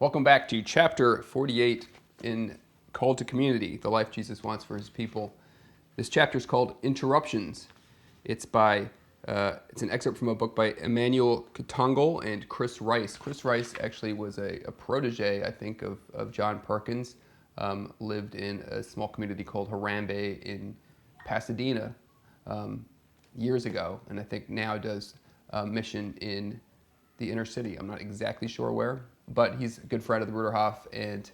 Welcome back to chapter 48 in Call to Community, the life Jesus wants for his people. This chapter is called Interruptions. It's an excerpt from a book by Emmanuel Katongel and Chris Rice. Chris Rice actually was a protege, I think, of John Perkins. Lived in a small community called Harambe in Pasadena years ago, and I think now does mission in the inner city. I'm not exactly sure where, but he's a good friend of the Bruderhof, and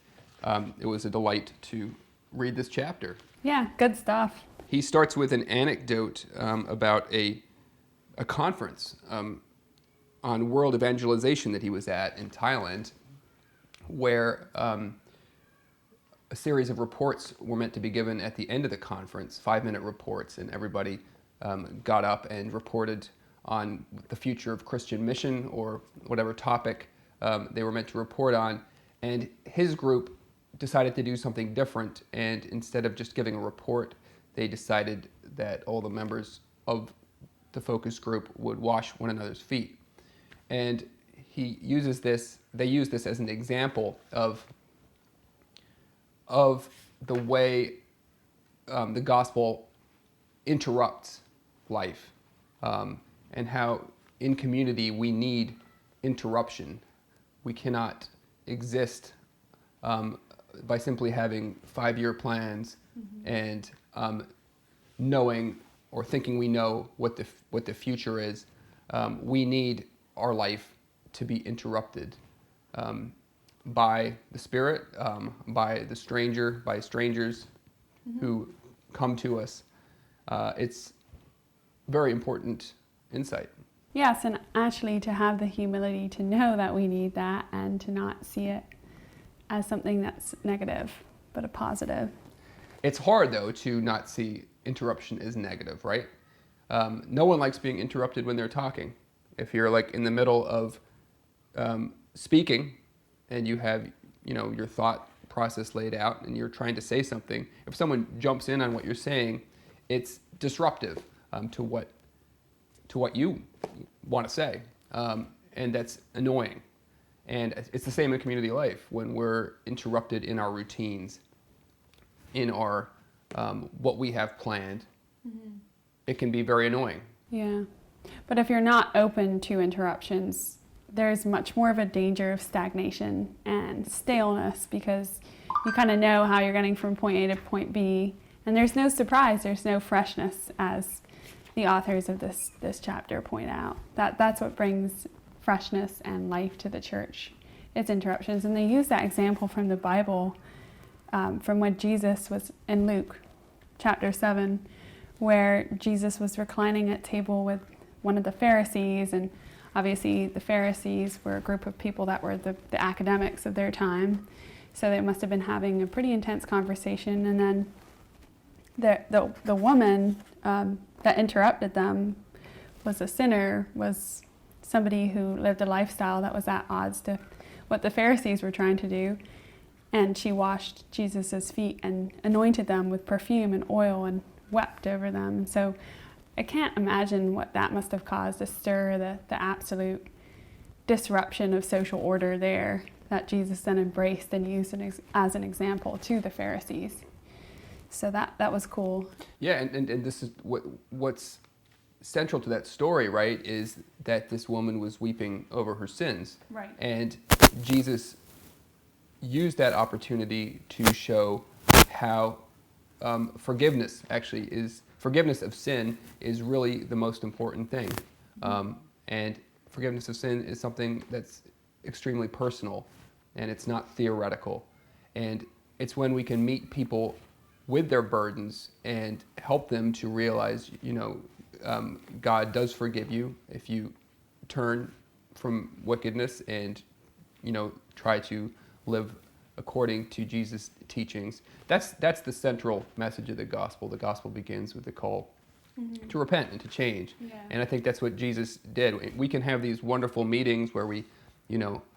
it was a delight to read this chapter. Yeah, good stuff. He starts with an anecdote about a conference on world evangelization that he was at in Thailand, where a series of reports were meant to be given at the end of the conference, 5-minute reports, and everybody got up and reported on the future of Christian mission or whatever topic they were meant to report on. And his group decided to do something different, and instead of just giving a report, they decided that all the members of the focus group would wash one another's feet. And they use this as an example of the way the gospel interrupts life, and how in community we need interruption. We cannot exist by simply having 5-year plans and knowing or thinking we know what the future is. We need our life to be interrupted by the Spirit, by strangers who come to us. It's very important insight. Yes, and actually to have the humility to know that we need that and to not see it as something that's negative, but a positive. It's hard, though, to not see interruption as negative, right? No one likes being interrupted when they're talking. If you're like in the middle of speaking and you have, your thought process laid out and you're trying to say something, if someone jumps in on what you're saying, it's disruptive to what you want to say, and that's annoying. And it's the same in community life when we're interrupted in our routines, in our what we have planned. It can be very annoying. Yeah, but if you're not open to interruptions, there's much more of a danger of stagnation and staleness, because you kind of know how you're getting from point A to point B, and there's no surprise, there's no freshness, as the authors of this chapter point out. That's what brings freshness and life to the church. It's interruptions, and they use that example from the Bible, from when Jesus was in Luke chapter 7, where Jesus was reclining at table with one of the Pharisees, and obviously the Pharisees were a group of people that were the academics of their time, so they must have been having a pretty intense conversation. And then the woman that interrupted them was a sinner, was somebody who lived a lifestyle that was at odds to what the Pharisees were trying to do. And she washed Jesus' feet and anointed them with perfume and oil and wept over them. So I can't imagine what that must have caused to stir the absolute disruption of social order there, that Jesus then embraced and used as an example to the Pharisees. So that was cool. Yeah, and this is what's central to that story, right, is that this woman was weeping over her sins. Right. And Jesus used that opportunity to show how forgiveness of sin is really the most important thing. And forgiveness of sin is something that's extremely personal, and it's not theoretical. And it's when we can meet people with their burdens and help them to realize, God does forgive you if you turn from wickedness and, try to live according to Jesus' teachings. That's the central message of the gospel. The gospel begins with the call to repent and to change. Yeah. And I think that's what Jesus did. We can have these wonderful meetings where we,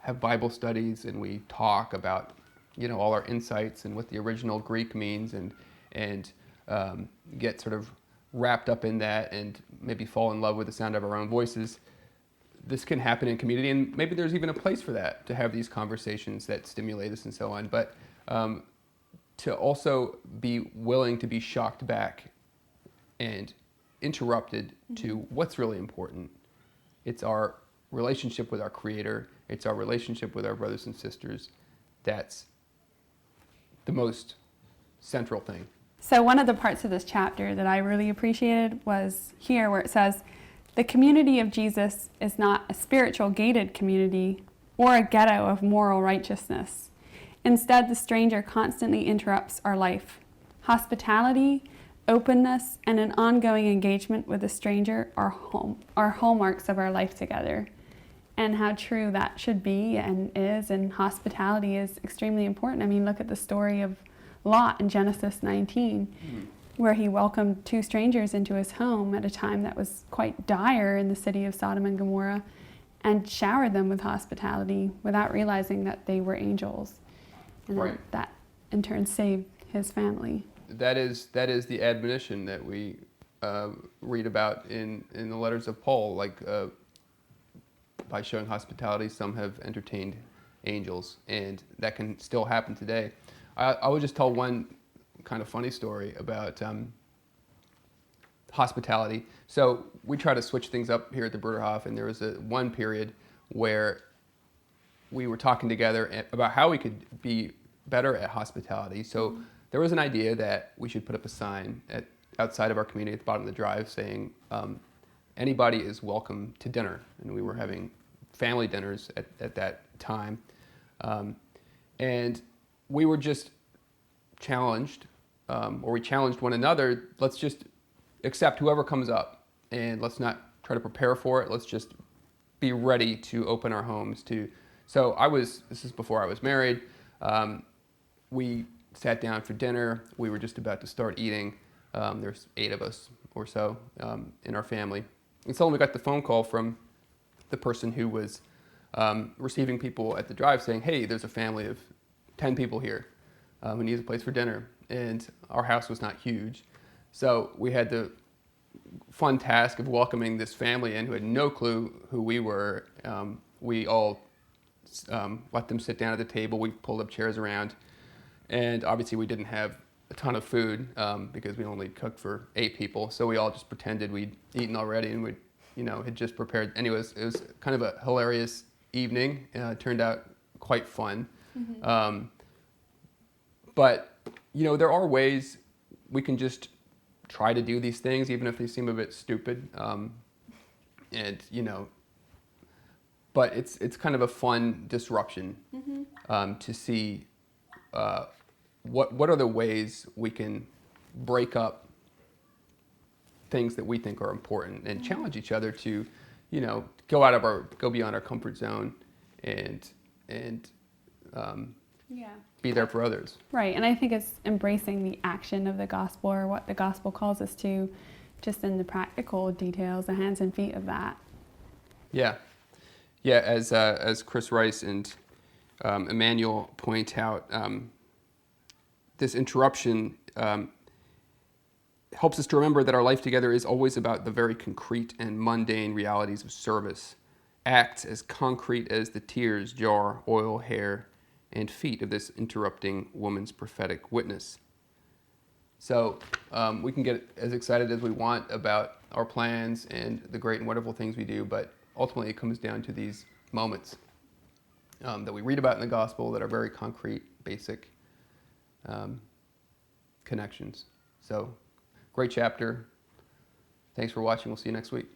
have Bible studies and we talk about, all our insights and what the original Greek means, and get sort of wrapped up in that and maybe fall in love with the sound of our own voices. this can happen in community, and maybe there's even a place for that, to have these conversations that stimulate us and so on. But to also be willing to be shocked back and interrupted to what's really important. It's our relationship with our Creator. It's our relationship with our brothers and sisters. That's the most central thing. So one of the parts of this chapter that I really appreciated was here where it says, the community of Jesus is not a spiritual gated community or a ghetto of moral righteousness. Instead, the stranger constantly interrupts our life. Hospitality, openness, and an ongoing engagement with a stranger are hallmarks of our life together. And how true that should be and is, and hospitality is extremely important. I mean, look at the story of Lot in Genesis 19, where he welcomed two strangers into his home at a time that was quite dire in the city of Sodom and Gomorrah, and showered them with hospitality without realizing that they were angels. And Right. that in turn saved his family. That is the admonition that we read about in the letters of Paul. Like, by showing hospitality, some have entertained angels, and that can still happen today. I would just tell one kind of funny story about hospitality. So we try to switch things up here at the Bruderhof, and there was one period where we were talking together about how we could be better at hospitality. So there was an idea that we should put up a sign outside of our community at the bottom of the drive saying, anybody is welcome to dinner. And we were having family dinners at that time. And we were just challenged, or we challenged one another, let's just accept whoever comes up, and let's not try to prepare for it. Let's just be ready to open our homes to. So this is before I was married. We sat down for dinner. We were just about to start eating. There's 8 of us or so in our family. And suddenly we got the phone call from the person who was receiving people at the drive saying, hey, there's a family of 10 people here who needs a place for dinner. And our house was not huge. So we had the fun task of welcoming this family in who had no clue who we were. We all let them sit down at the table. We pulled up chairs around. And obviously we didn't have a ton of food because we only cooked for 8 people. So we all just pretended we'd eaten already and we had just prepared. Anyways, it was kind of a hilarious evening. It turned out quite fun. Mm-hmm. But, there are ways we can just try to do these things, even if they seem a bit stupid. But it's kind of a fun disruption to see what are the ways we can break up things that we think are important and challenge each other to, go beyond our comfort zone and be there for others. Right, and I think it's embracing the action of the gospel, or what the gospel calls us to, just in the practical details, the hands and feet of that. Yeah. As Chris Rice and Emmanuel point out, this interruption helps us to remember that our life together is always about the very concrete and mundane realities of service. Acts as concrete as the tears, jar, oil, hair, and feet of this interrupting woman's prophetic witness. So we can get as excited as we want about our plans and the great and wonderful things we do, but ultimately it comes down to these moments that we read about in the gospel that are very concrete, basic connections. So, great chapter. Thanks for watching. We'll see you next week.